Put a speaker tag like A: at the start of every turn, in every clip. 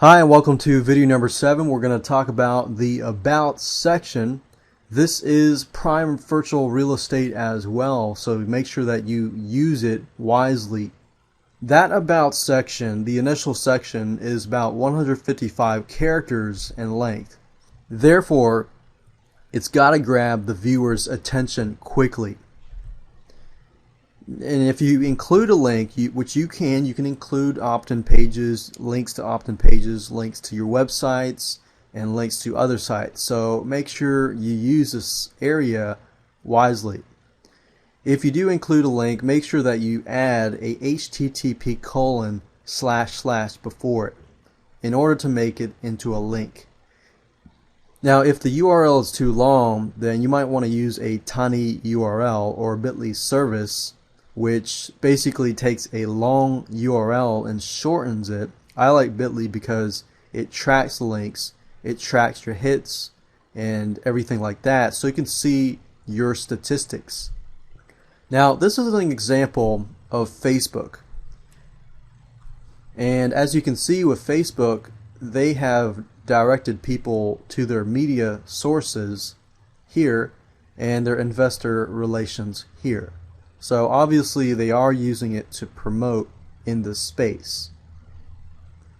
A: Hi and welcome to video number 7. We're going to talk about the About section. This is prime virtual real estate as well, so make sure that you use it wisely. That About section, the initial section, is about 155 characters in length. Therefore, it's got to grab the viewer's attention quickly. And if you include a link, which you can include opt-in pages, links to opt-in pages, links to your websites, and links to other sites. So make sure you use this area wisely. If you do include a link, make sure that you add a http:// before it in order to make it into a link. Now, if the URL is too long, then you might want to use a tiny URL or bit.ly service, which basically takes a long URL and shortens it. I like bit.ly because it tracks the links, it tracks your hits and everything like that, so you can see your statistics. Now, this is an example of Facebook. And as you can see with Facebook, they have directed people to their media sources here and their investor relations here. So obviously they are using it to promote in this space.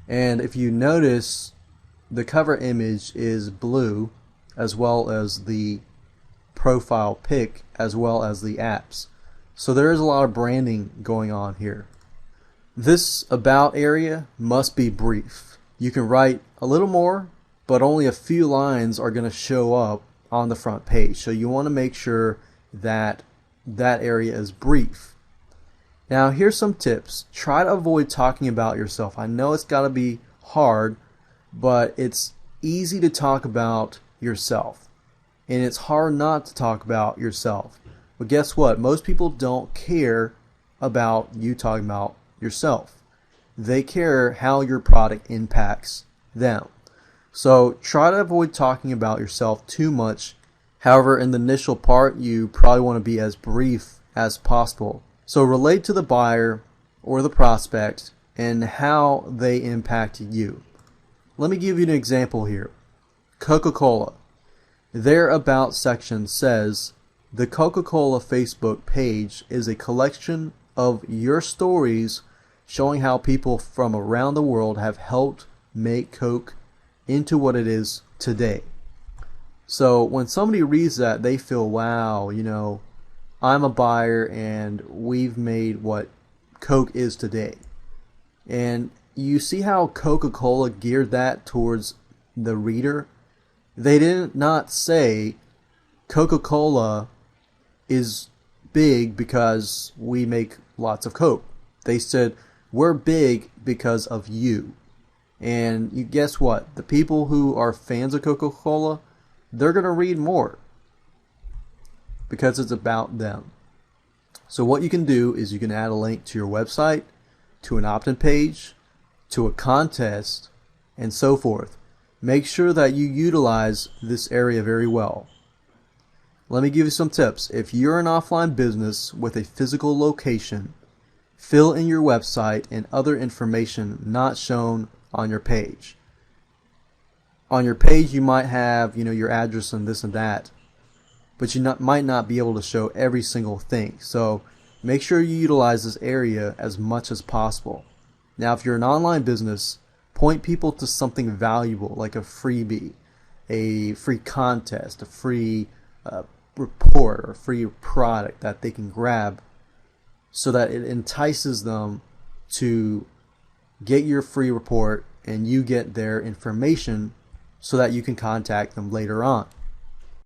A: And if you notice, the cover image is blue, as well as the profile pic, as well as the apps. So there is a lot of branding going on here. This About area must be brief. You can write a little more, but only a few lines are going to show up on the front page. So you want to make sure that that area is brief. Now, here's some tips. Try to avoid talking about yourself. I know it's got to be hard, but it's easy to talk about yourself. And it's hard not to talk about yourself. But guess what? Most people don't care about you talking about yourself. They care how your product impacts them. So try to avoid talking about yourself too much. However, in the initial part, you probably want to be as brief as possible. So relate to the buyer or the prospect and how they impacted you. Let me give you an example here. Coca-Cola. Their About section says, the Coca-Cola Facebook page is a collection of your stories showing how people from around the world have helped make Coke into what it is today. So when somebody reads that, they feel, wow, I'm a buyer and we've made what Coke is today. And you see how Coca-Cola geared that towards the reader? They did not say Coca-Cola is big because we make lots of Coke. They said we're big because of you. And you guess what? The people who are fans of Coca-Cola, they're going to read more because it's about them. So what you can do is you can add a link to your website, to an opt-in page, to a contest, and so forth. Make sure that you utilize this area very well. Let me give you some tips. If you're an offline business with a physical location, fill in your website and other information not shown on your page. On your page, you might have, your address and this and that, but you might not be able to show every single thing. So make sure you utilize this area as much as possible. Now, if you're an online business, point people to something valuable like a freebie, a free contest, a free report, or a free product that they can grab so that it entices them to get your free report and you get their information so that you can contact them later on.